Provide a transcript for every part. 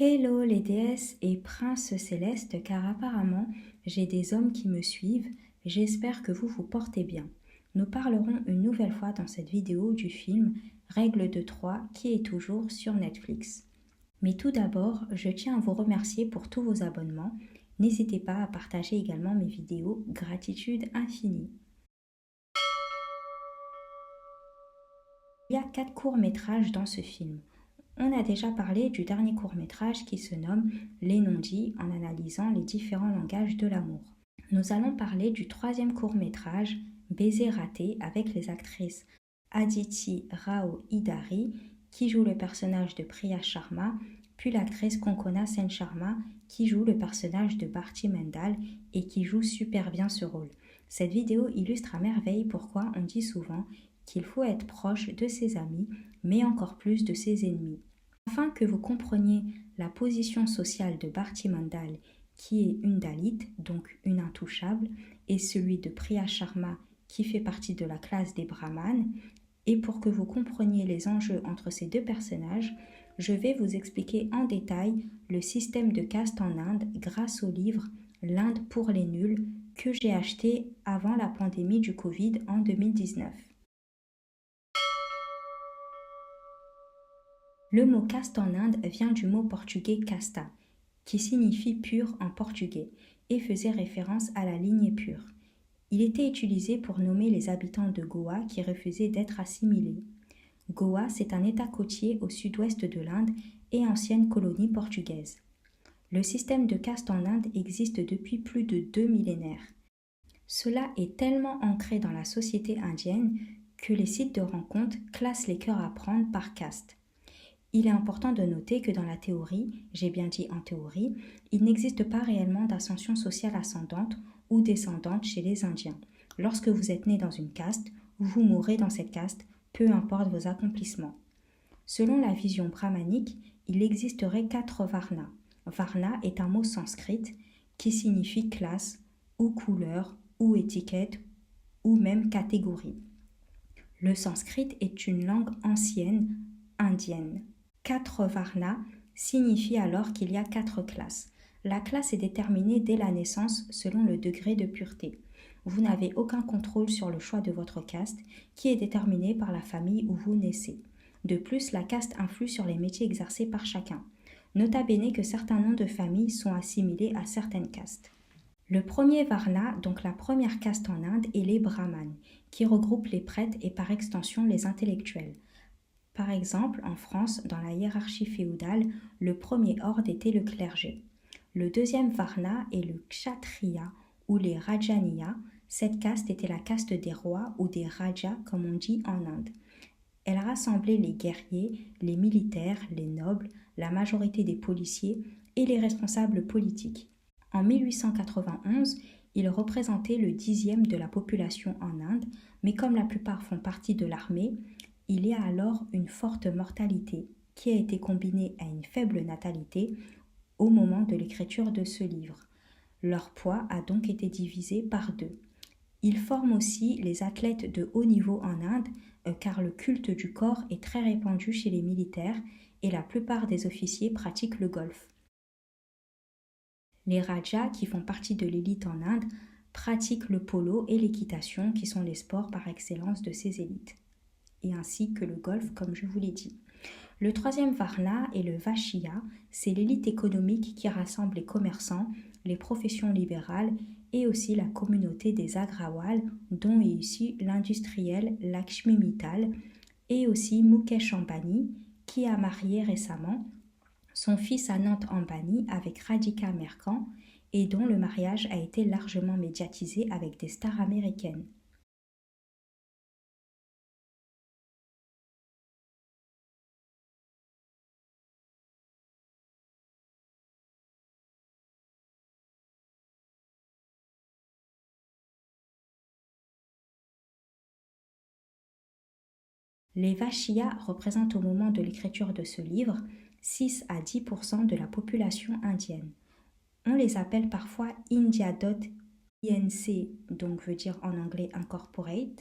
Hello les déesses et princes célestes, car apparemment j'ai des hommes qui me suivent, j'espère que vous vous portez bien. Nous parlerons une nouvelle fois dans cette vidéo du film Règle de 3 qui est toujours sur Netflix. Mais tout d'abord, je tiens à vous remercier pour tous vos abonnements. N'hésitez pas à partager également mes vidéos, gratitude infinie. Il y a 4 courts-métrages dans ce film. On a déjà parlé du dernier court-métrage qui se nomme Les non-dits en analysant les différents langages de l'amour. Nous allons parler du troisième court-métrage Baiser raté avec les actrices Aditi Rao Hidari qui joue le personnage de Priya Sharma, puis l'actrice Konkona Sen Sharma qui joue le personnage de Bharti Mendal et qui joue super bien ce rôle. Cette vidéo illustre à merveille pourquoi on dit souvent qu'il faut être proche de ses amis, mais encore plus de ses ennemis. Afin que vous compreniez la position sociale de Bharti Mendal, qui est une Dalit, donc une intouchable, et celui de Priya Sharma, qui fait partie de la classe des Brahmanes, et pour que vous compreniez les enjeux entre ces deux personnages, je vais vous expliquer en détail le système de caste en Inde grâce au livre L'Inde pour les nuls que j'ai acheté avant la pandémie du Covid en 2019. Le mot caste en Inde vient du mot portugais casta, qui signifie pur en portugais, et faisait référence à la lignée pure. Il était utilisé pour nommer les habitants de Goa qui refusaient d'être assimilés. Goa, c'est un état côtier au sud-ouest de l'Inde et ancienne colonie portugaise. Le système de caste en Inde existe depuis plus de 2 millénaires. Cela est tellement ancré dans la société indienne que les sites de rencontres classent les cœurs à prendre par caste. Il est important de noter que dans la théorie, j'ai bien dit en théorie, il n'existe pas réellement d'ascension sociale ascendante ou descendante chez les Indiens. Lorsque vous êtes né dans une caste, vous mourrez dans cette caste, peu importe vos accomplissements. Selon la vision brahmanique, il existerait 4 varnas. Varna est un mot sanskrit qui signifie classe ou couleur ou étiquette ou même catégorie. Le sanskrit est une langue ancienne indienne. 4 varnas signifie alors qu'il y a 4 classes. La classe est déterminée dès la naissance selon le degré de pureté. Vous n'avez aucun contrôle sur le choix de votre caste qui est déterminé par la famille où vous naissez. De plus, la caste influe sur les métiers exercés par chacun. Nota bene que certains noms de famille sont assimilés à certaines castes. Le premier varna, donc la première caste en Inde, est les brahmanes, qui regroupent les prêtres et par extension les intellectuels. Par exemple, en France, dans la hiérarchie féodale, le premier ordre était le clergé. Le deuxième varna est le kshatriya ou les rajaniya. Cette caste était la caste des rois ou des rajas comme on dit en Inde. Elle rassemblait les guerriers, les militaires, les nobles, la majorité des policiers et les responsables politiques. En 1891, ils représentaient le 10e de la population en Inde, mais comme la plupart font partie de l'armée, il y a alors une forte mortalité qui a été combinée à une faible natalité au moment de l'écriture de ce livre. Leur poids a donc été divisé par 2. Ils forment aussi les athlètes de haut niveau en Inde car le culte du corps est très répandu chez les militaires et la plupart des officiers pratiquent le golf. Les rajas, qui font partie de l'élite en Inde, pratiquent le polo et l'équitation qui sont les sports par excellence de ces élites, et ainsi que le golf comme je vous l'ai dit. Le troisième varna est le Vashya, c'est l'élite économique qui rassemble les commerçants, les professions libérales et aussi la communauté des Agrawal, dont est issu l'industriel Lakshmi Mittal et aussi Mukesh Ambani qui a marié récemment son fils Anant Ambani avec Radhika Merkant et dont le mariage a été largement médiatisé avec des stars américaines. Les Vashya représentent au moment de l'écriture de ce livre 6 à 10% de la population indienne. On les appelle parfois India.inc, donc veut dire en anglais incorporate.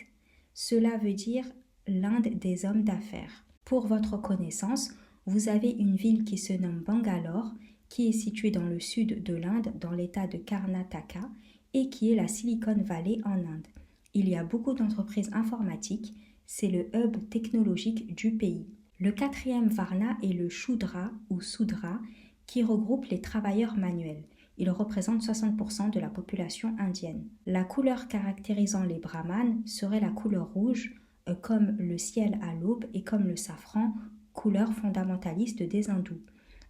Cela veut dire l'Inde des hommes d'affaires. Pour votre connaissance, vous avez une ville qui se nomme Bangalore, qui est située dans le sud de l'Inde, dans l'état de Karnataka, et qui est la Silicon Valley en Inde. Il y a beaucoup d'entreprises informatiques, c'est le hub technologique du pays. Le quatrième Varna est le Shudra ou Sudra, qui regroupe les travailleurs manuels. Il représente 60% de la population indienne. La couleur caractérisant les brahmanes serait la couleur rouge, comme le ciel à l'aube et comme le safran, couleur fondamentaliste des hindous.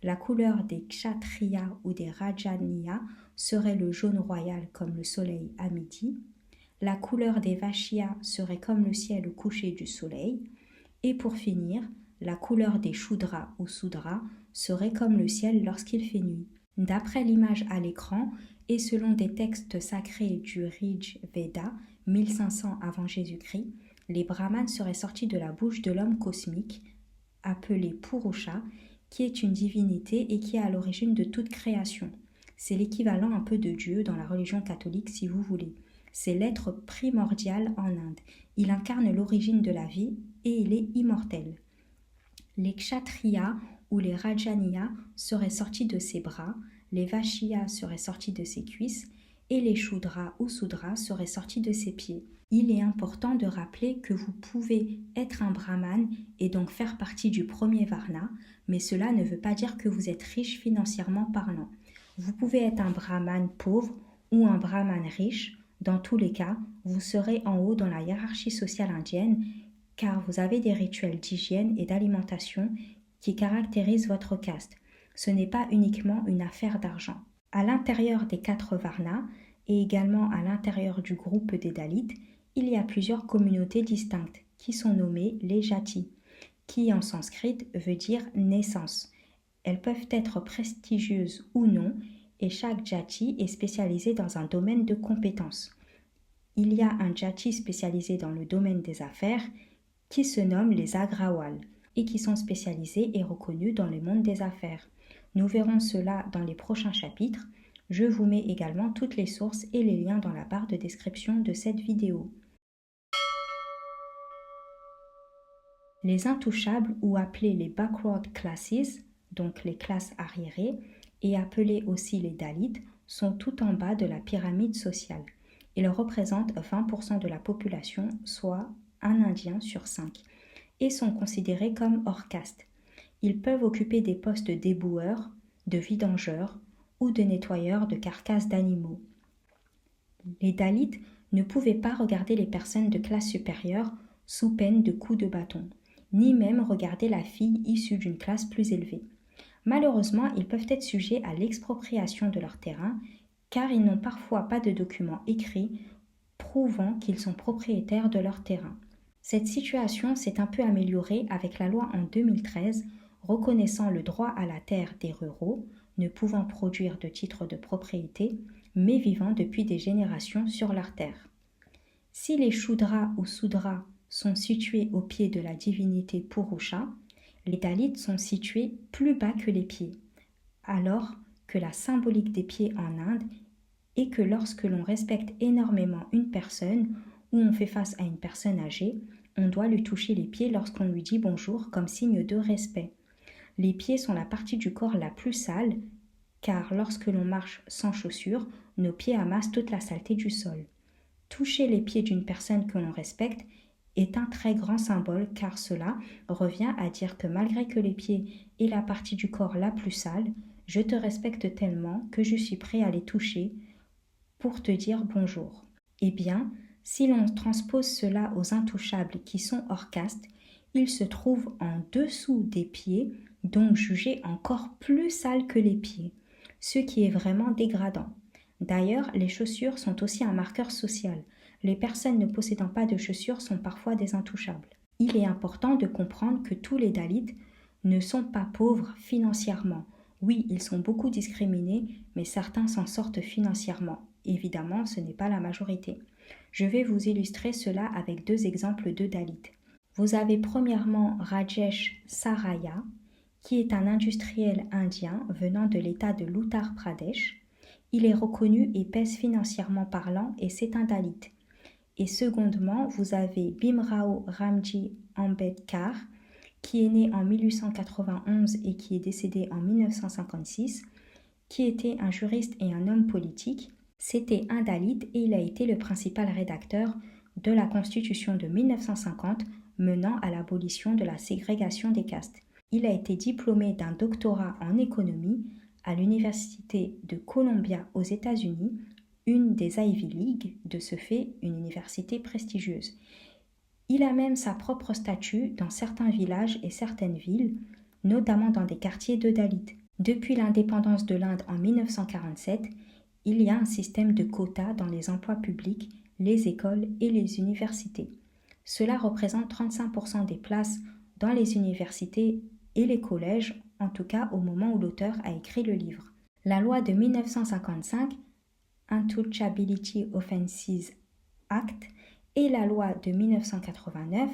La couleur des kshatriyas ou des rajaniyas serait le jaune royal comme le soleil à midi. La couleur des vaishyas serait comme le ciel au coucher du soleil. Et pour finir, la couleur des shudras ou sudras serait comme le ciel lorsqu'il fait nuit. D'après l'image à l'écran et selon des textes sacrés du Rig Veda, 1500 avant Jésus-Christ, les brahmanes seraient sortis de la bouche de l'homme cosmique, appelé Purusha, qui est une divinité et qui est à l'origine de toute création. C'est l'équivalent un peu de Dieu dans la religion catholique si vous voulez. C'est l'être primordial en Inde. Il incarne l'origine de la vie et il est immortel. Les kshatriyas ou les rajaniyas seraient sortis de ses bras, les vaishyas seraient sortis de ses cuisses et les shudras ou sudras seraient sortis de ses pieds. Il est important de rappeler que vous pouvez être un brahmane et donc faire partie du premier varna, mais cela ne veut pas dire que vous êtes riche financièrement parlant. Vous pouvez être un brahmane pauvre ou un brahmane riche. Dans tous les cas, vous serez en haut dans la hiérarchie sociale indienne car vous avez des rituels d'hygiène et d'alimentation qui caractérisent votre caste. Ce n'est pas uniquement une affaire d'argent. À l'intérieur des 4 varnas et également à l'intérieur du groupe des Dalits, il y a plusieurs communautés distinctes qui sont nommées les jatis, qui en sanskrit veut dire naissance. Elles peuvent être prestigieuses ou non et chaque jati est spécialisé dans un domaine de compétences. Il y a un jati spécialisé dans le domaine des affaires qui se nomment les agrawals et qui sont spécialisés et reconnus dans le monde des affaires. Nous verrons cela dans les prochains chapitres. Je vous mets également toutes les sources et les liens dans la barre de description de cette vidéo. Les intouchables ou appelés les backward classes, donc les classes arriérées, et appelés aussi les Dalits, sont tout en bas de la pyramide sociale. Ils représentent 20% de la population, soit un Indien sur 5, et sont considérés comme hors caste. Ils peuvent occuper des postes d'éboueurs, de vidangeurs ou de nettoyeurs de carcasses d'animaux. Les Dalits ne pouvaient pas regarder les personnes de classe supérieure sous peine de coups de bâton, ni même regarder la fille issue d'une classe plus élevée. Malheureusement, ils peuvent être sujets à l'expropriation de leur terrain car ils n'ont parfois pas de documents écrits prouvant qu'ils sont propriétaires de leur terrain. Cette situation s'est un peu améliorée avec la loi en 2013 reconnaissant le droit à la terre des ruraux, ne pouvant produire de titre de propriété, mais vivant depuis des générations sur leur terre. Si les Shudras ou Sudras sont situés au pied de la divinité Purusha, les Dalits sont situés plus bas que les pieds, alors que la symbolique des pieds en Inde est que lorsque l'on respecte énormément une personne ou on fait face à une personne âgée, on doit lui toucher les pieds lorsqu'on lui dit bonjour comme signe de respect. Les pieds sont la partie du corps la plus sale, car lorsque l'on marche sans chaussures, nos pieds amassent toute la saleté du sol. Toucher les pieds d'une personne que l'on respecte est un très grand symbole car cela revient à dire que malgré que les pieds est la partie du corps la plus sale, je te respecte tellement que je suis prêt à les toucher pour te dire bonjour. Eh bien, si l'on transpose cela aux intouchables qui sont hors caste, ils se trouvent en dessous des pieds, donc jugés encore plus sales que les pieds, ce qui est vraiment dégradant. D'ailleurs, les chaussures sont aussi un marqueur social. Les personnes ne possédant pas de chaussures sont parfois des intouchables. Il est important de comprendre que tous les Dalits ne sont pas pauvres financièrement. Oui, ils sont beaucoup discriminés, mais certains s'en sortent financièrement. Évidemment, ce n'est pas la majorité. Je vais vous illustrer cela avec 2 exemples de Dalits. Vous avez premièrement Rajesh Saraya, qui est un industriel indien venant de l'état de l'Uttar Pradesh. Il est reconnu et pèse financièrement parlant et c'est un Dalit. Et secondement, vous avez Bhimrao Ramji Ambedkar, qui est né en 1891 et qui est décédé en 1956, qui était un juriste et un homme politique. C'était un Dalit et il a été le principal rédacteur de la Constitution de 1950 menant à l'abolition de la ségrégation des castes. Il a été diplômé d'un doctorat en économie à l'Université de Columbia aux États-Unis, une des Ivy League, de ce fait une université prestigieuse. Il a même sa propre statue dans certains villages et certaines villes, notamment dans des quartiers de Dalits. Depuis l'indépendance de l'Inde en 1947, il y a un système de quotas dans les emplois publics, les écoles et les universités. Cela représente 35% des places dans les universités et les collèges, en tout cas au moment où l'auteur a écrit le livre. La loi de 1955, Untouchability Offenses Act, et la loi de 1989,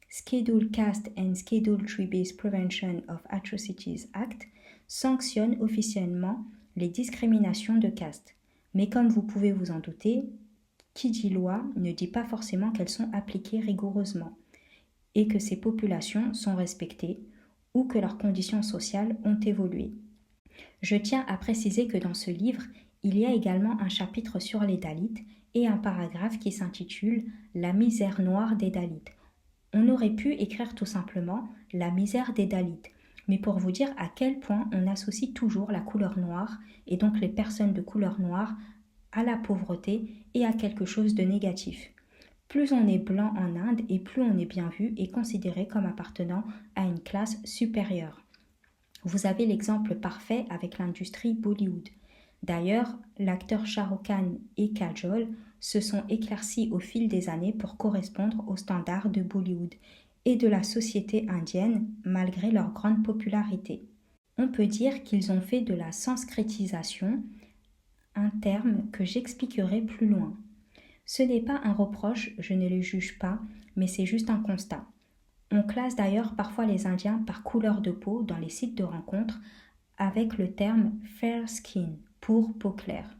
Scheduled Caste and Scheduled Tribes Prevention of Atrocities Act, sanctionnent officiellement les discriminations de caste. Mais comme vous pouvez vous en douter, qui dit loi ne dit pas forcément qu'elles sont appliquées rigoureusement et que ces populations sont respectées ou que leurs conditions sociales ont évolué. Je tiens à préciser que dans ce livre, il y a également un chapitre sur les Dalits et un paragraphe qui s'intitule « La misère noire des Dalits ». On aurait pu écrire tout simplement « La misère des Dalits », mais pour vous dire à quel point on associe toujours la couleur noire et donc les personnes de couleur noire à la pauvreté et à quelque chose de négatif. Plus on est blanc en Inde et plus on est bien vu et considéré comme appartenant à une classe supérieure. Vous avez l'exemple parfait avec l'industrie Bollywood. D'ailleurs, l'acteur Shah Rukh Khan et Kajol se sont éclaircis au fil des années pour correspondre aux standards de Bollywood et de la société indienne malgré leur grande popularité. On peut dire qu'ils ont fait de la sanskritisation, un terme que j'expliquerai plus loin. Ce n'est pas un reproche, je ne les juge pas, mais c'est juste un constat. On classe d'ailleurs parfois les Indiens par couleur de peau dans les sites de rencontres avec le terme fair skin pour peau claire.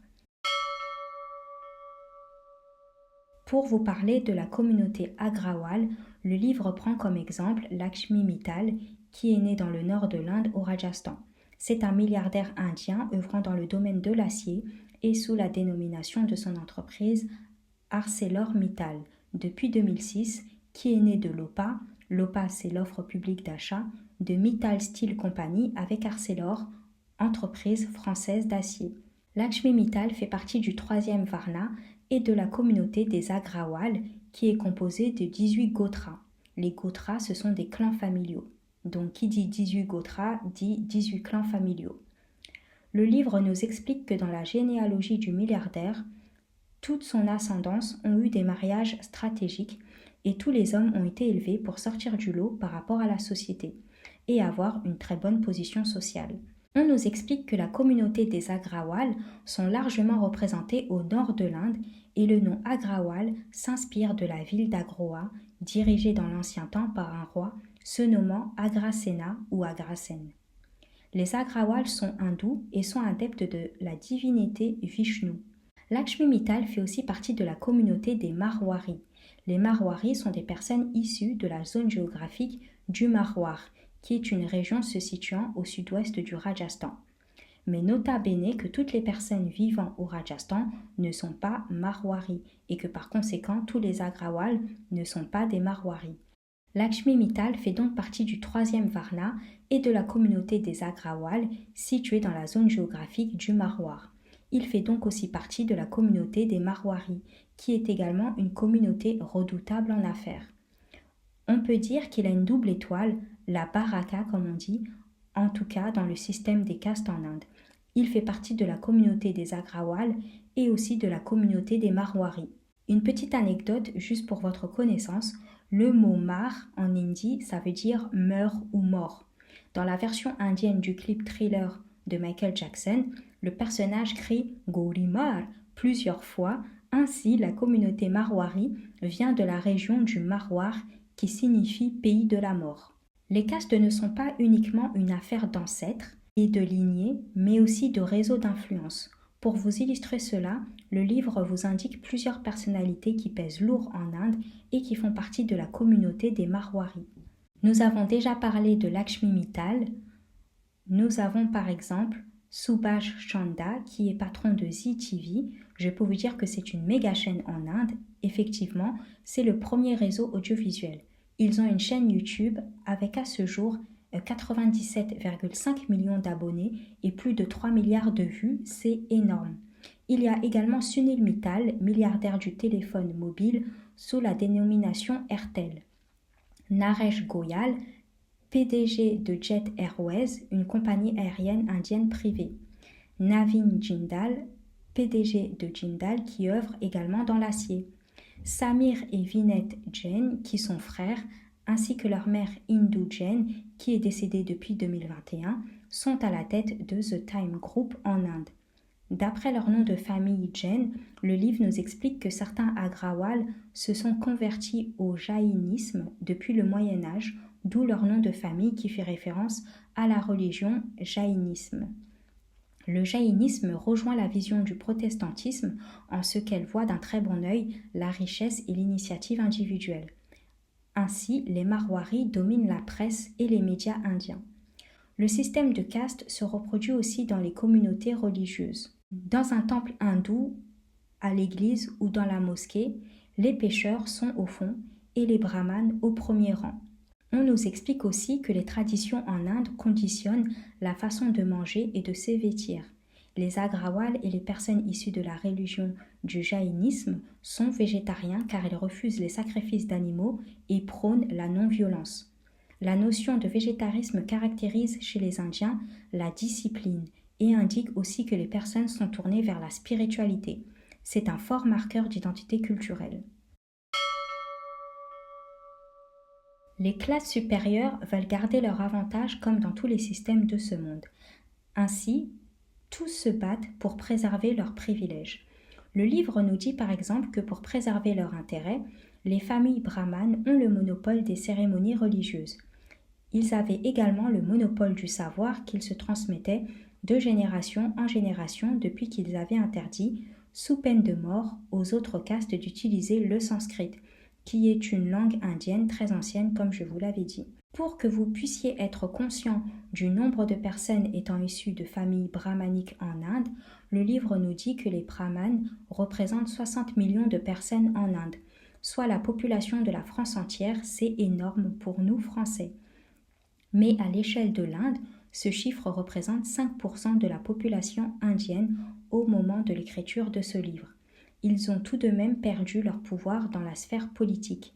Pour vous parler de la communauté Agrawal, le livre prend comme exemple Lakshmi Mittal, qui est né dans le nord de l'Inde au Rajasthan. C'est un milliardaire indien œuvrant dans le domaine de l'acier et sous la dénomination de son entreprise ArcelorMittal depuis 2006, qui est né de l'OPA. L'OPA, c'est l'offre publique d'achat de Mittal Steel Company avec Arcelor, entreprise française d'acier. Lakshmi Mittal fait partie du 3e Varna et de la communauté des Agrawal, qui est composée de 18 gotras. Les gotras, ce sont des clans familiaux. Donc, qui dit 18 gotras dit 18 clans familiaux. Le livre nous explique que dans la généalogie du milliardaire, toute son ascendance ont eu des mariages stratégiques et tous les hommes ont été élevés pour sortir du lot par rapport à la société et avoir une très bonne position sociale. On nous explique que la communauté des Agrawal sont largement représentées au nord de l'Inde et le nom Agrawal s'inspire de la ville d'Agroha, dirigée dans l'ancien temps par un roi se nommant Agrasena ou Agrasen. Les Agrawal sont hindous et sont adeptes de la divinité Vishnu. Lakshmi Mittal fait aussi partie de la communauté des Marwaris. Les Marwaris sont des personnes issues de la zone géographique du Marwar, qui est une région se situant au sud-ouest du Rajasthan. Mais nota bene que toutes les personnes vivant au Rajasthan ne sont pas Marwaris et que par conséquent tous les Agrawal ne sont pas des Marwaris. Lakshmi Mittal fait donc partie du 3e Varna et de la communauté des Agrawal située dans la zone géographique du Marwar. Il fait donc aussi partie de la communauté des Marwaris, qui est également une communauté redoutable en affaires. On peut dire qu'il a une double étoile, la Baraka comme on dit, en tout cas dans le système des castes en Inde. Il fait partie de la communauté des Agrawal et aussi de la communauté des Marwaris. Une petite anecdote juste pour votre connaissance, le mot Mar en hindi ça veut dire meurt ou mort. Dans la version indienne du clip Thriller de Michael Jackson, le personnage crie Gauri Mar plusieurs fois, ainsi la communauté Marwari vient de la région du Marwar qui signifie pays de la mort. Les castes ne sont pas uniquement une affaire d'ancêtres et de lignées, mais aussi de réseaux d'influence. Pour vous illustrer cela, le livre vous indique plusieurs personnalités qui pèsent lourd en Inde et qui font partie de la communauté des Marwaris. Nous avons déjà parlé de Lakshmi Mittal. Nous avons par exemple Subhash Chanda qui est patron de Zee TV. Je peux vous dire que c'est une méga chaîne en Inde. Effectivement, c'est le premier réseau audiovisuel. Ils ont une chaîne YouTube avec à ce jour 97,5 millions d'abonnés et plus de 3 milliards de vues, c'est énorme. Il y a également Sunil Mittal, milliardaire du téléphone mobile sous la dénomination Airtel. Naresh Goyal, PDG de Jet Airways, une compagnie aérienne indienne privée. Navin Jindal, PDG de Jindal qui œuvre également dans l'acier. Samir et Vinet Jain, qui sont frères, ainsi que leur mère Indu Jain, qui est décédée depuis 2021, sont à la tête de The Time Group en Inde. D'après leur nom de famille Jain, le livre nous explique que certains Agrawal se sont convertis au jaïnisme depuis le Moyen Âge, d'où leur nom de famille qui fait référence à la religion jaïnisme. Le jaïnisme rejoint la vision du protestantisme en ce qu'elle voit d'un très bon œil la richesse et l'initiative individuelle. Ainsi, les Marwaris dominent la presse et les médias indiens. Le système de caste se reproduit aussi dans les communautés religieuses. Dans un temple hindou, à l'église ou dans la mosquée, les pêcheurs sont au fond et les brahmanes au premier rang. On nous explique aussi que les traditions en Inde conditionnent la façon de manger et de se vêtir. Les Agrawal et les personnes issues de la religion du jaïnisme sont végétariens car ils refusent les sacrifices d'animaux et prônent la non-violence. La notion de végétarisme caractérise chez les Indiens la discipline et indique aussi que les personnes sont tournées vers la spiritualité. C'est un fort marqueur d'identité culturelle. Les classes supérieures veulent garder leur avantage comme dans tous les systèmes de ce monde. Ainsi, tous se battent pour préserver leurs privilèges. Le livre nous dit par exemple que pour préserver leur intérêt, les familles brahmanes ont le monopole des cérémonies religieuses. Ils avaient également le monopole du savoir qu'ils se transmettaient de génération en génération depuis qu'ils avaient interdit, sous peine de mort, aux autres castes d'utiliser le sanskrit, qui est une langue indienne très ancienne comme je vous l'avais dit. Pour que vous puissiez être conscient du nombre de personnes étant issues de familles brahmaniques en Inde, le livre nous dit que les brahmanes représentent 60 millions de personnes en Inde, soit la population de la France entière, c'est énorme pour nous Français. Mais à l'échelle de l'Inde, ce chiffre représente 5% de la population indienne au moment de l'écriture de ce livre. Ils ont tout de même perdu leur pouvoir dans la sphère politique,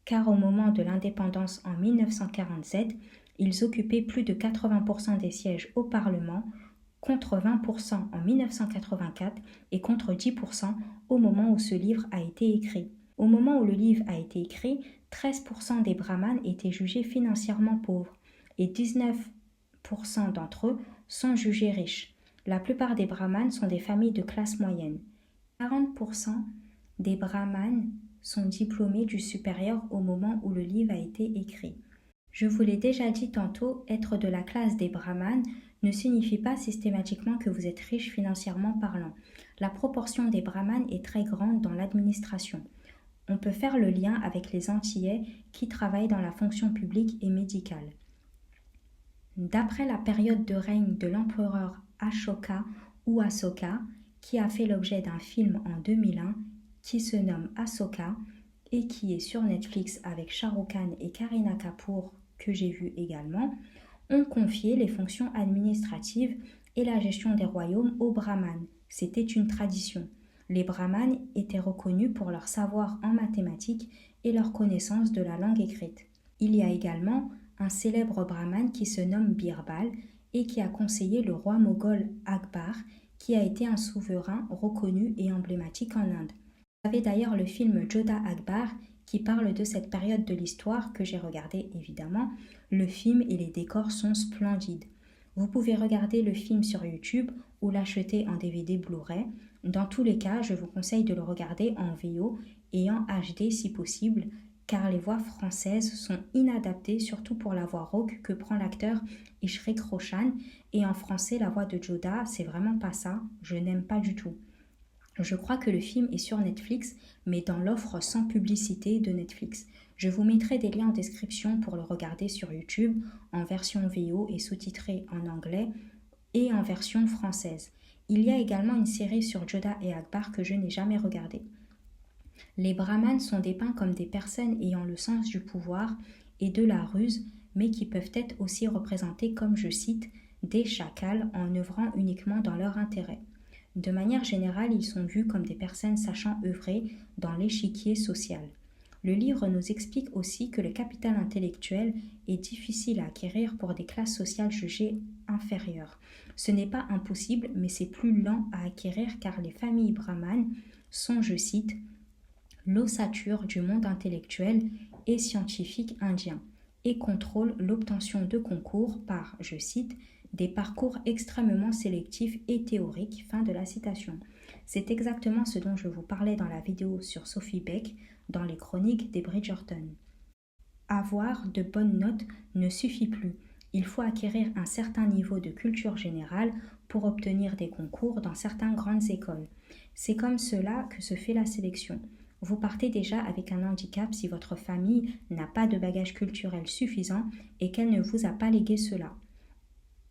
car au moment de l'indépendance en 1947, ils occupaient plus de 80% des sièges au Parlement, contre 20% en 1984 et contre 10% au moment où ce livre a été écrit. Au moment où le livre a été écrit, 13% des brahmanes étaient jugés financièrement pauvres et 19% d'entre eux sont jugés riches. La plupart des brahmanes sont des familles de classe moyenne. 40% des brahmanes sont diplômés du supérieur au moment où le livre a été écrit. Je vous l'ai déjà dit tantôt, être de la classe des brahmanes ne signifie pas systématiquement que vous êtes riche financièrement parlant. La proportion des brahmanes est très grande dans l'administration. On peut faire le lien avec les Antillais qui travaillent dans la fonction publique et médicale. D'après la période de règne de l'empereur Ashoka ou Asoka, qui a fait l'objet d'un film en 2001 qui se nomme Asoka et qui est sur Netflix avec Shah Rukh Khan et Kareena Kapoor, que j'ai vu également, ont confié les fonctions administratives et la gestion des royaumes aux brahmanes. C'était une tradition. Les brahmanes étaient reconnus pour leur savoir en mathématiques et leur connaissance de la langue écrite. Il y a également un célèbre brahmane qui se nomme Birbal et qui a conseillé le roi moghol Akbar, qui a été un souverain reconnu et emblématique en Inde. Vous avez d'ailleurs le film Jodha Akbar qui parle de cette période de l'histoire que j'ai regardé évidemment. Le film et les décors sont splendides. Vous pouvez regarder le film sur YouTube ou l'acheter en DVD Blu-ray. Dans tous les cas, je vous conseille de le regarder en VO et en HD si possible, car les voix françaises sont inadaptées, surtout pour la voix rauque que prend l'acteur Ishrik Roshan. Et en français, la voix de Jodha, c'est vraiment pas ça, je n'aime pas du tout. Je crois que le film est sur Netflix, mais dans l'offre sans publicité de Netflix. Je vous mettrai des liens en description pour le regarder sur YouTube en version VO et sous-titré en anglais et en version française. Il y a également une série sur Joda et Akbar que je n'ai jamais regardée. Les brahmanes sont dépeints comme des personnes ayant le sens du pouvoir et de la ruse, mais qui peuvent être aussi représentés comme, je cite, des chacals en œuvrant uniquement dans leur intérêt. De manière générale, ils sont vus comme des personnes sachant œuvrer dans l'échiquier social. Le livre nous explique aussi que le capital intellectuel est difficile à acquérir pour des classes sociales jugées inférieures. Ce n'est pas impossible, mais c'est plus lent à acquérir car les familles brahmanes sont, je cite, l'ossature du monde intellectuel et scientifique indien et contrôlent l'obtention de concours par, je cite, des parcours extrêmement sélectifs et théoriques. Fin de la citation. C'est exactement ce dont je vous parlais dans la vidéo sur Sophie Beck dans les chroniques des Bridgerton. Avoir de bonnes notes ne suffit plus. Il faut acquérir un certain niveau de culture générale pour obtenir des concours dans certaines grandes écoles. C'est comme cela que se fait la sélection. Vous partez déjà avec un handicap si votre famille n'a pas de bagage culturel suffisant et qu'elle ne vous a pas légué cela.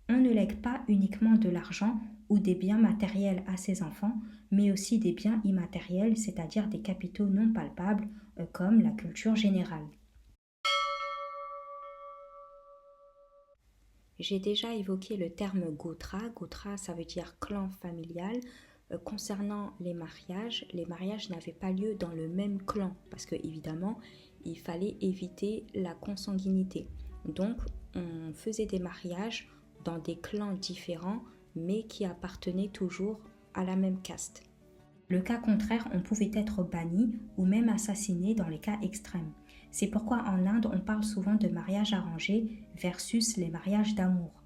On ne lègue pas uniquement de l'argent ou des biens matériels à ses enfants, mais aussi des biens immatériels, c'est-à-dire des capitaux non palpables, comme la culture générale. J'ai déjà évoqué le terme Gotra. Gotra, ça veut dire clan familial. Concernant les mariages n'avaient pas lieu dans le même clan parce que évidemment, il fallait éviter la consanguinité. Donc, on faisait des mariages dans des clans différents, mais qui appartenaient toujours à la même caste. Le cas contraire, on pouvait être banni ou même assassiné dans les cas extrêmes. C'est pourquoi en Inde, on parle souvent de mariage arrangé versus les mariages d'amour.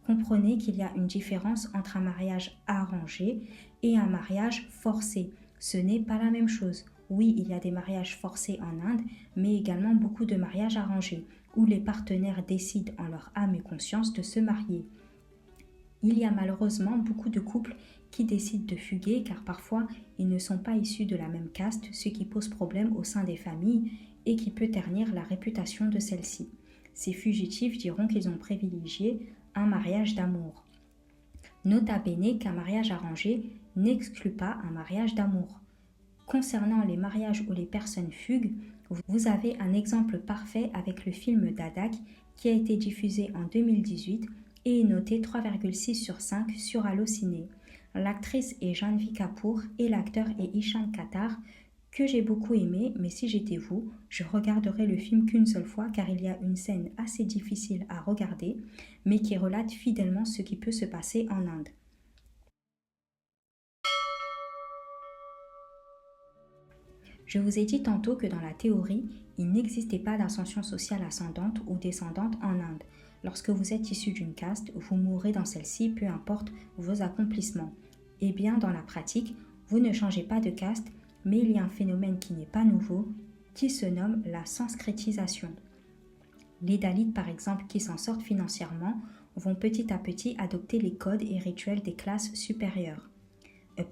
Comprenez qu'il y a une différence entre un mariage arrangé et un mariage forcé. Ce n'est pas la même chose. Oui, il y a des mariages forcés en Inde, mais également beaucoup de mariages arrangés, où les partenaires décident en leur âme et conscience de se marier. Il y a malheureusement beaucoup de couples qui décident de fuguer car parfois ils ne sont pas issus de la même caste, ce qui pose problème au sein des familles et qui peut ternir la réputation de celles-ci. Ces fugitifs diront qu'ils ont privilégié un mariage d'amour. Nota bene qu'un mariage arrangé n'exclut pas un mariage d'amour. Concernant les mariages où les personnes fuguent, vous avez un exemple parfait avec le film Dadak qui a été diffusé en 2018 et est noté 3,6 sur 5 sur Allociné. L'actrice est Janhvi Kapoor et l'acteur est Ishan Khatter, que j'ai beaucoup aimé, mais si j'étais vous, je regarderais le film qu'une seule fois car il y a une scène assez difficile à regarder, mais qui relate fidèlement ce qui peut se passer en Inde. Je vous ai dit tantôt que dans la théorie, il n'existait pas d'ascension sociale ascendante ou descendante en Inde. Lorsque vous êtes issu d'une caste, vous mourrez dans celle-ci, peu importe vos accomplissements. Eh bien, dans la pratique, vous ne changez pas de caste, mais il y a un phénomène qui n'est pas nouveau, qui se nomme la sanskritisation. Les Dalits, par exemple, qui s'en sortent financièrement, vont petit à petit adopter les codes et rituels des classes supérieures.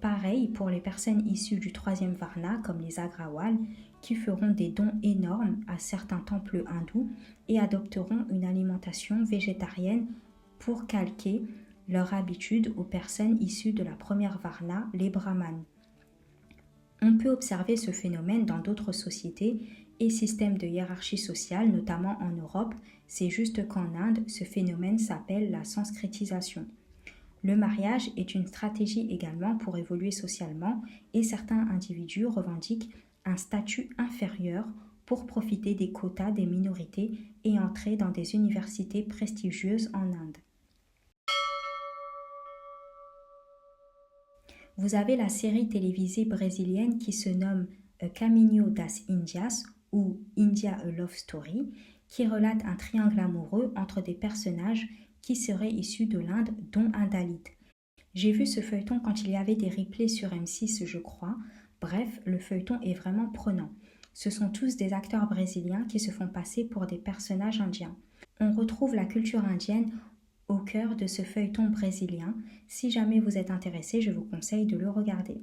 Pareil pour les personnes issues du troisième Varna, comme les Agrawal, qui feront des dons énormes à certains temples hindous et adopteront une alimentation végétarienne pour calquer leur habitude aux personnes issues de la première Varna, les Brahmanes. On peut observer ce phénomène dans d'autres sociétés et systèmes de hiérarchie sociale, notamment en Europe. C'est juste qu'en Inde, ce phénomène s'appelle la sanskritisation. Le mariage est une stratégie également pour évoluer socialement et certains individus revendiquent un statut inférieur pour profiter des quotas des minorités et entrer dans des universités prestigieuses en Inde. Vous avez la série télévisée brésilienne qui se nomme A Caminho das Indias ou India a Love Story, qui relate un triangle amoureux entre des personnages qui seraient issus de l'Inde, dont un Dalit. J'ai vu ce feuilleton quand il y avait des replays sur M6, je crois. Bref, le feuilleton est vraiment prenant. Ce sont tous des acteurs brésiliens qui se font passer pour des personnages indiens. On retrouve la culture indienne au cœur de ce feuilleton brésilien. Si jamais vous êtes intéressé, je vous conseille de le regarder.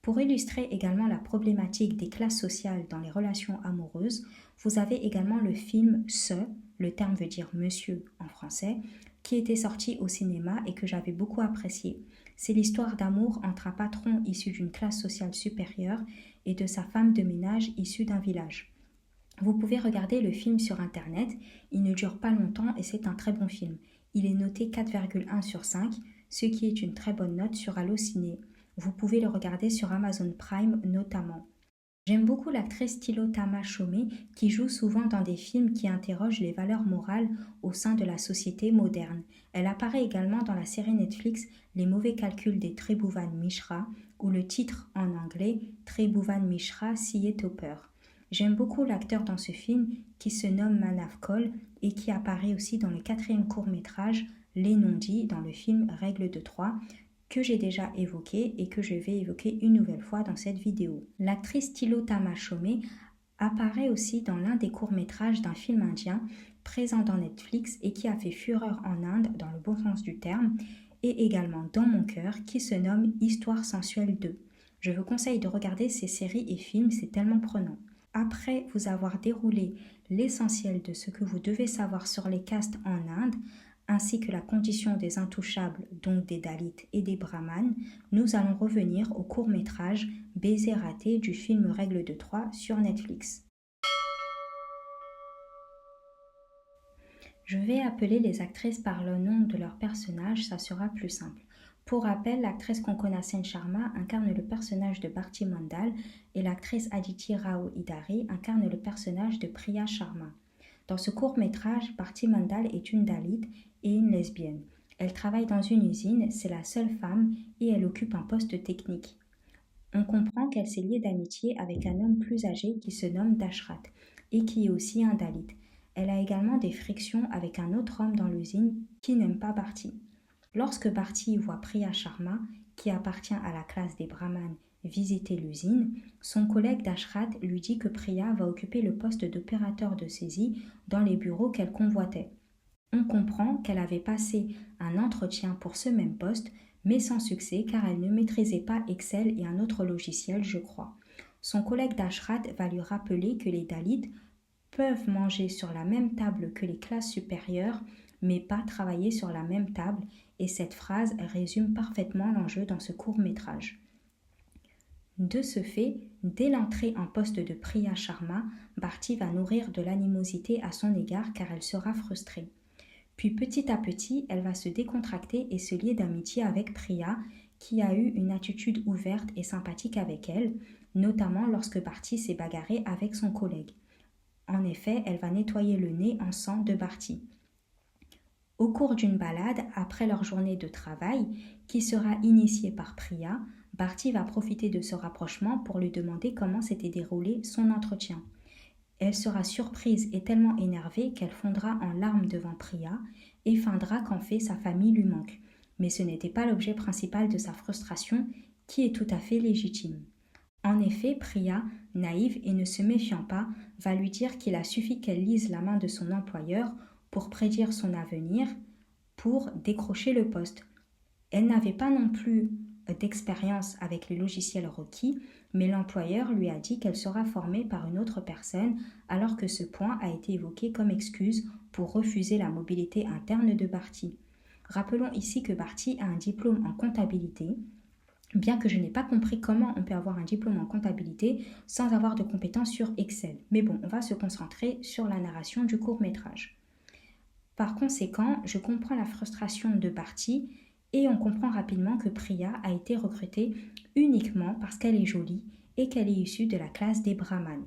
Pour illustrer également la problématique des classes sociales dans les relations amoureuses, vous avez également le film Ce, le terme veut dire monsieur en français, qui était sorti au cinéma et que j'avais beaucoup apprécié. C'est l'histoire d'amour entre un patron issu d'une classe sociale supérieure et de sa femme de ménage issue d'un village. Vous pouvez regarder le film sur internet, il ne dure pas longtemps et c'est un très bon film. Il est noté 4,1 sur 5, ce qui est une très bonne note sur Allociné. Vous pouvez le regarder sur Amazon Prime notamment. J'aime beaucoup l'actrice Tillotama Chomé qui joue souvent dans des films qui interrogent les valeurs morales au sein de la société moderne. Elle apparaît également dans la série Netflix Les mauvais calculs des Tribhuvan Mishra ou le titre en anglais Tribhuvan Mishra Siye Topper. J'aime beaucoup l'acteur dans ce film qui se nomme Manav Kol et qui apparaît aussi dans le 4e court-métrage Les non-dits dans le film Règle de 3 que j'ai déjà évoqué et que je vais évoquer une nouvelle fois dans cette vidéo. L'actrice Tillotama Chomé apparaît aussi dans l'un des courts-métrages d'un film indien présent dans Netflix et qui a fait fureur en Inde dans le bon sens du terme et également dans mon cœur qui se nomme Histoire sensuelle 2. Je vous conseille de regarder ces séries et films, c'est tellement prenant. Après vous avoir déroulé l'essentiel de ce que vous devez savoir sur les castes en Inde, ainsi que la condition des intouchables, donc des Dalits et des Brahmanes, nous allons revenir au court-métrage Baiser raté du film Règle de 3 sur Netflix. Je vais appeler les actrices par le nom de leur personnage, ça sera plus simple. Pour rappel, l'actrice Konkona Sen Sharma incarne le personnage de Bharti Mandal et l'actrice Aditi Rao Hidari incarne le personnage de Priya Sharma. Dans ce court-métrage, Bharti Mandal est une Dalit et une lesbienne. Elle travaille dans une usine, c'est la seule femme et elle occupe un poste technique. On comprend qu'elle s'est liée d'amitié avec un homme plus âgé qui se nomme Dashrat et qui est aussi un Dalit. Elle a également des frictions avec un autre homme dans l'usine qui n'aime pas Bharti. Lorsque Bharti voit Priya Sharma, qui appartient à la classe des Brahmanes, visiter l'usine, son collègue Dashrat lui dit que Priya va occuper le poste d'opérateur de saisie dans les bureaux qu'elle convoitait. On comprend qu'elle avait passé un entretien pour ce même poste, mais sans succès car elle ne maîtrisait pas Excel et un autre logiciel, je crois. Son collègue Dashrat va lui rappeler que les Dalits peuvent manger sur la même table que les classes supérieures, mais pas travailler sur la même table, et cette phrase résume parfaitement l'enjeu dans ce court-métrage. De ce fait, dès l'entrée en poste de Priya Sharma, Bharti va nourrir de l'animosité à son égard car elle sera frustrée. Puis petit à petit, elle va se décontracter et se lier d'amitié avec Priya, qui a eu une attitude ouverte et sympathique avec elle, notamment lorsque Bharti s'est bagarrée avec son collègue. En effet, elle va nettoyer le nez en sang de Bharti. Au cours d'une balade, après leur journée de travail, qui sera initiée par Priya, Bharti va profiter de ce rapprochement pour lui demander comment s'était déroulé son entretien. Elle sera surprise et tellement énervée qu'elle fondra en larmes devant Priya et feindra qu'en fait sa famille lui manque. Mais ce n'était pas l'objet principal de sa frustration, qui est tout à fait légitime. En effet, Priya, naïve et ne se méfiant pas, va lui dire qu'il a suffi qu'elle lise la main de son employeur pour prédire son avenir, pour décrocher le poste. Elle n'avait pas non plus d'expérience avec les logiciels requis, mais l'employeur lui a dit qu'elle sera formée par une autre personne, alors que ce point a été évoqué comme excuse pour refuser la mobilité interne de Bharti. Rappelons ici que Bharti a un diplôme en comptabilité, bien que je n'ai pas compris comment on peut avoir un diplôme en comptabilité sans avoir de compétences sur Excel. Mais bon, on va se concentrer sur la narration du court-métrage. Par conséquent, je comprends la frustration de Bharti et on comprend rapidement que Priya a été recrutée uniquement parce qu'elle est jolie et qu'elle est issue de la classe des Brahmanes.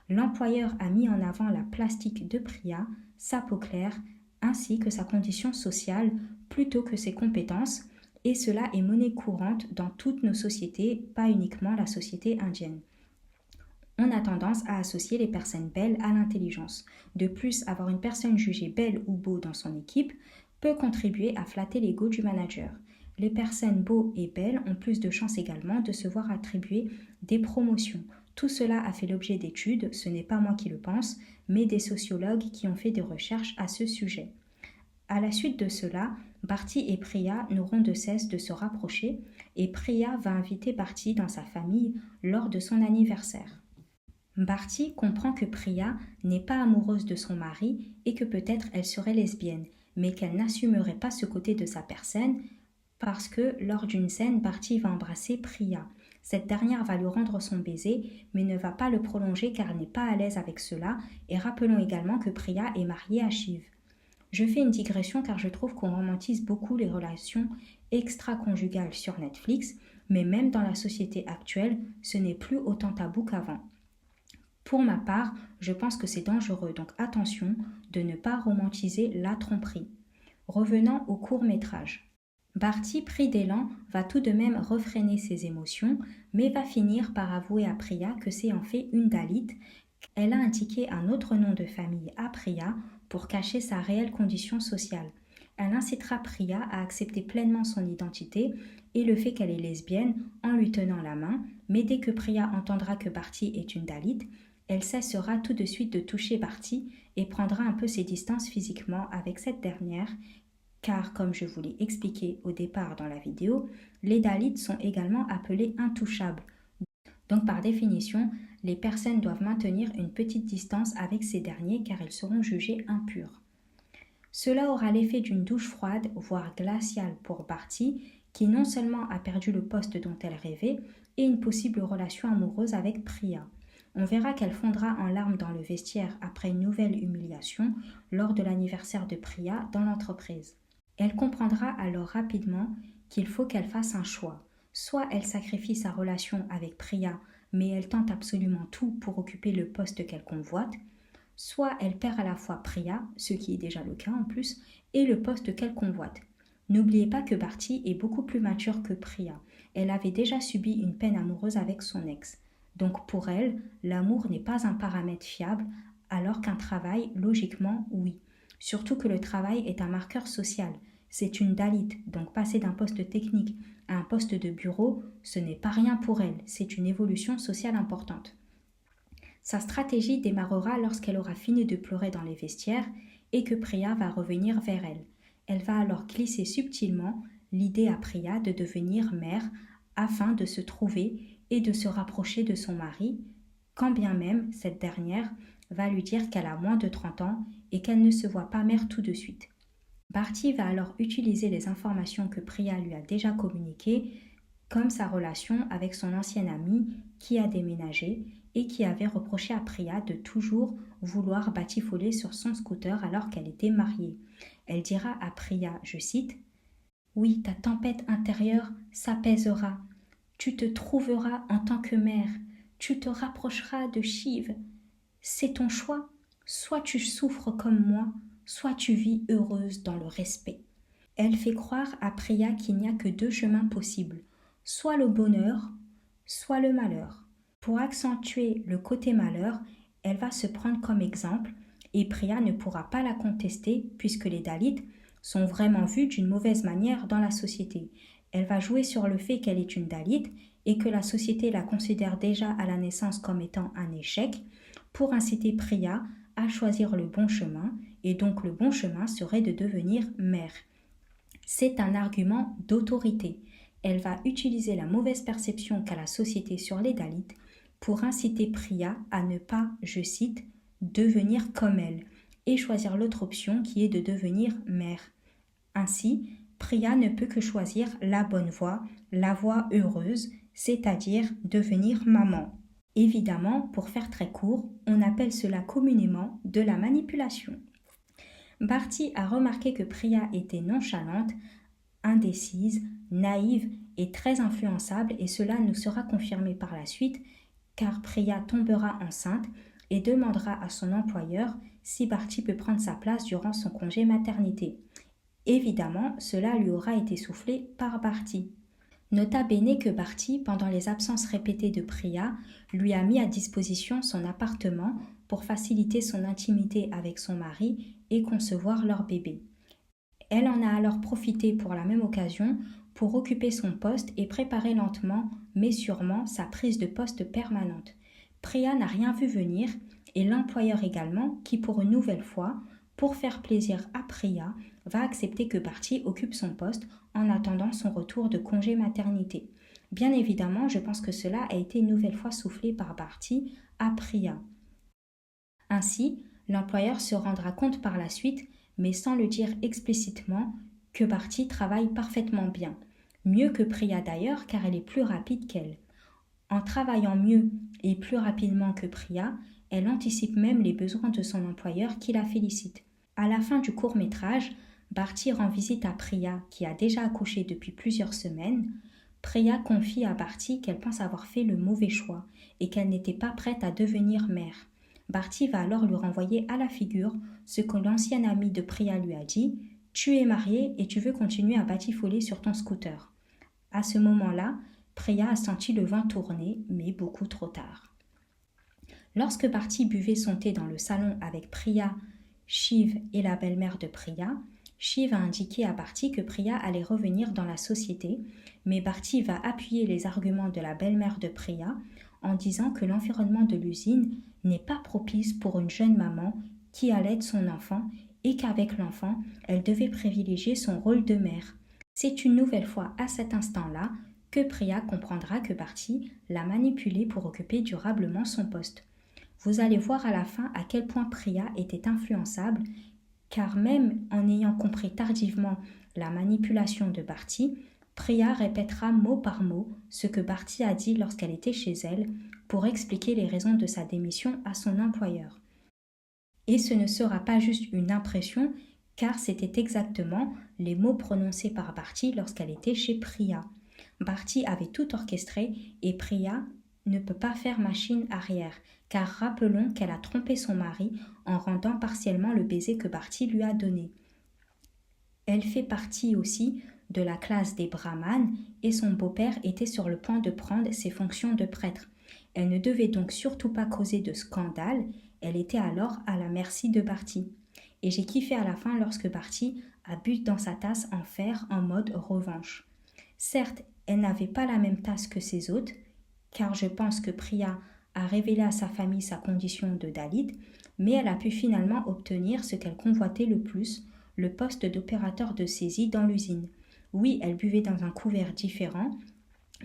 L'employeur a mis en avant la plastique de Priya, sa peau claire, ainsi que sa condition sociale plutôt que ses compétences, et cela est monnaie courante dans toutes nos sociétés, pas uniquement la société indienne. On a tendance à associer les personnes belles à l'intelligence. De plus, avoir une personne jugée belle ou beau dans son équipe peut contribuer à flatter l'ego du manager. Les personnes beaux et belles ont plus de chances également de se voir attribuer des promotions. Tout cela a fait l'objet d'études, ce n'est pas moi qui le pense, mais des sociologues qui ont fait des recherches à ce sujet. À la suite de cela, Bharti et Priya n'auront de cesse de se rapprocher et Priya va inviter Bharti dans sa famille lors de son anniversaire. Bharti comprend que Priya n'est pas amoureuse de son mari et que peut-être elle serait lesbienne, mais qu'elle n'assumerait pas ce côté de sa personne parce que lors d'une scène, Bharti va embrasser Priya. Cette dernière va lui rendre son baiser, mais ne va pas le prolonger car elle n'est pas à l'aise avec cela, et rappelons également que Priya est mariée à Shiv. Je fais une digression car je trouve qu'on romantise beaucoup les relations extra-conjugales sur Netflix, mais même dans la société actuelle, ce n'est plus autant tabou qu'avant. Pour ma part, je pense que c'est dangereux, donc attention de ne pas romantiser la tromperie. Revenons au court-métrage. Bharti, pris d'élan, va tout de même refréner ses émotions, mais va finir par avouer à Priya que c'est en fait une Dalit. Elle a indiqué un autre nom de famille à Priya pour cacher sa réelle condition sociale. Elle incitera Priya à accepter pleinement son identité et le fait qu'elle est lesbienne en lui tenant la main, mais dès que Priya entendra que Bharti est une Dalit, elle cessera tout de suite de toucher Bharti et prendra un peu ses distances physiquement avec cette dernière, car comme je vous l'ai expliqué au départ dans la vidéo, les Dalits sont également appelés intouchables. Donc par définition, les personnes doivent maintenir une petite distance avec ces derniers car ils seront jugés impurs. Cela aura l'effet d'une douche froide, voire glaciale pour Bharti, qui non seulement a perdu le poste dont elle rêvait, et une possible relation amoureuse avec Priya. On verra qu'elle fondra en larmes dans le vestiaire après une nouvelle humiliation lors de l'anniversaire de Priya dans l'entreprise. Elle comprendra alors rapidement qu'il faut qu'elle fasse un choix. Soit elle sacrifie sa relation avec Priya, mais elle tente absolument tout pour occuper le poste qu'elle convoite, soit elle perd à la fois Priya, ce qui est déjà le cas en plus, et le poste qu'elle convoite. N'oubliez pas que Bharti est beaucoup plus mature que Priya. Elle avait déjà subi une peine amoureuse avec son ex. Donc pour elle, l'amour n'est pas un paramètre fiable, alors qu'un travail, logiquement, oui. Surtout que le travail est un marqueur social. C'est une Dalit, donc passer d'un poste technique à un poste de bureau, ce n'est pas rien pour elle, c'est une évolution sociale importante. Sa stratégie démarrera lorsqu'elle aura fini de pleurer dans les vestiaires et que Priya va revenir vers elle. Elle va alors glisser subtilement l'idée à Priya de devenir mère afin de se trouver et de se rapprocher de son mari, quand bien même cette dernière va lui dire qu'elle a moins de 30 ans et qu'elle ne se voit pas mère tout de suite. Bharti va alors utiliser les informations que Priya lui a déjà communiquées, comme sa relation avec son ancienne amie qui a déménagé et qui avait reproché à Priya de toujours vouloir batifoler sur son scooter alors qu'elle était mariée. Elle dira à Priya, je cite, « Oui, ta tempête intérieure s'apaisera. Tu te trouveras en tant que mère. Tu te rapprocheras de Shiv. C'est ton choix. Soit tu souffres comme moi, soit tu vis heureuse dans le respect. » Elle fait croire à Priya qu'il n'y a que deux chemins possibles, soit le bonheur, soit le malheur. Pour accentuer le côté malheur, elle va se prendre comme exemple et Priya ne pourra pas la contester puisque les Dalits sont vraiment vus d'une mauvaise manière dans la société. Elle va jouer sur le fait qu'elle est une Dalit et que la société la considère déjà à la naissance comme étant un échec pour inciter Priya à choisir le bon chemin et donc le bon chemin serait de devenir mère. C'est un argument d'autorité. Elle va utiliser la mauvaise perception qu'a la société sur les Dalits pour inciter Priya à ne pas, je cite, devenir comme elle et choisir l'autre option qui est de devenir mère. Ainsi, Priya ne peut que choisir la bonne voie, la voie heureuse, c'est-à-dire devenir maman. Évidemment, pour faire très court, on appelle cela communément de la manipulation. Bharti a remarqué que Priya était nonchalante, indécise, naïve et très influençable et cela nous sera confirmé par la suite car Priya tombera enceinte et demandera à son employeur si Bharti peut prendre sa place durant son congé maternité. Évidemment, cela lui aura été soufflé par Bharti. Nota bene que Bharti, pendant les absences répétées de Priya, lui a mis à disposition son appartement pour faciliter son intimité avec son mari et concevoir leur bébé. Elle en a alors profité pour la même occasion pour occuper son poste et préparer lentement, mais sûrement, sa prise de poste permanente. Priya n'a rien vu venir et l'employeur également qui, pour une nouvelle fois, pour faire plaisir à Priya, va accepter que Barty occupe son poste en attendant son retour de congé maternité. Bien évidemment, je pense que cela a été une nouvelle fois soufflé par Barty à Priya. Ainsi, l'employeur se rendra compte par la suite, mais sans le dire explicitement, que Barty travaille parfaitement bien. Mieux que Priya d'ailleurs, car elle est plus rapide qu'elle. En travaillant mieux et plus rapidement que Priya, elle anticipe même les besoins de son employeur qui la félicite. À la fin du court-métrage, Barty rend visite à Priya, qui a déjà accouché depuis plusieurs semaines. Priya confie à Barty qu'elle pense avoir fait le mauvais choix et qu'elle n'était pas prête à devenir mère. Barty va alors lui renvoyer à la figure ce que l'ancienne amie de Priya lui a dit « Tu es mariée et tu veux continuer à batifoler sur ton scooter ». À ce moment-là, Priya a senti le vent tourner, mais beaucoup trop tard. Lorsque Barty buvait son thé dans le salon avec Priya, Shiv et la belle-mère de Priya, Shiv a indiqué à Barty que Priya allait revenir dans la société, mais Barty va appuyer les arguments de la belle-mère de Priya en disant que l'environnement de l'usine n'est pas propice pour une jeune maman qui allaite son enfant et qu'avec l'enfant, elle devait privilégier son rôle de mère. C'est une nouvelle fois à cet instant-là que Priya comprendra que Barty l'a manipulée pour occuper durablement son poste. Vous allez voir à la fin à quel point Priya était influençable, car même en ayant compris tardivement la manipulation de Barty, Priya répétera mot par mot ce que Barty a dit lorsqu'elle était chez elle pour expliquer les raisons de sa démission à son employeur. Et ce ne sera pas juste une impression, car c'était exactement les mots prononcés par Barty lorsqu'elle était chez Priya. Barty avait tout orchestré et Priya ne peut pas faire machine arrière, car rappelons qu'elle a trompé son mari en rendant partiellement le baiser que Barty lui a donné. Elle fait partie aussi de la classe des brahmanes et son beau-père était sur le point de prendre ses fonctions de prêtre. Elle ne devait donc surtout pas causer de scandale, elle était alors à la merci de Barty. Et j'ai kiffé à la fin lorsque Barty a bu dans sa tasse en fer en mode revanche. Certes, elle n'avait pas la même tasse que ses hôtes, car je pense que Priya a révélé à sa famille sa condition de Dalit, mais elle a pu finalement obtenir ce qu'elle convoitait le plus, le poste d'opérateur de saisie dans l'usine. Oui, elle buvait dans un couvert différent,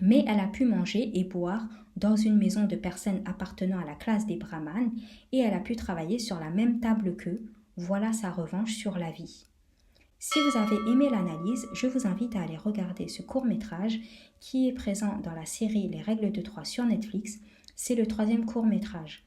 mais elle a pu manger et boire dans une maison de personnes appartenant à la classe des brahmanes et elle a pu travailler sur la même table qu'eux. Voilà sa revanche sur la vie. Si vous avez aimé l'analyse, je vous invite à aller regarder ce court-métrage qui est présent dans la série Les règles de 3 sur Netflix. C'est le 3e court-métrage.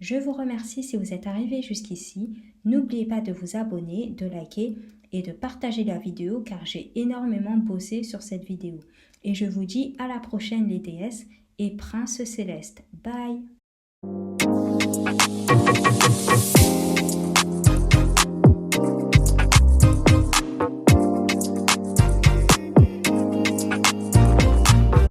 Je vous remercie si vous êtes arrivé jusqu'ici. N'oubliez pas de vous abonner, de liker et de partager la vidéo car j'ai énormément bossé sur cette vidéo. Et je vous dis à la prochaine les déesses et princes célestes. Bye!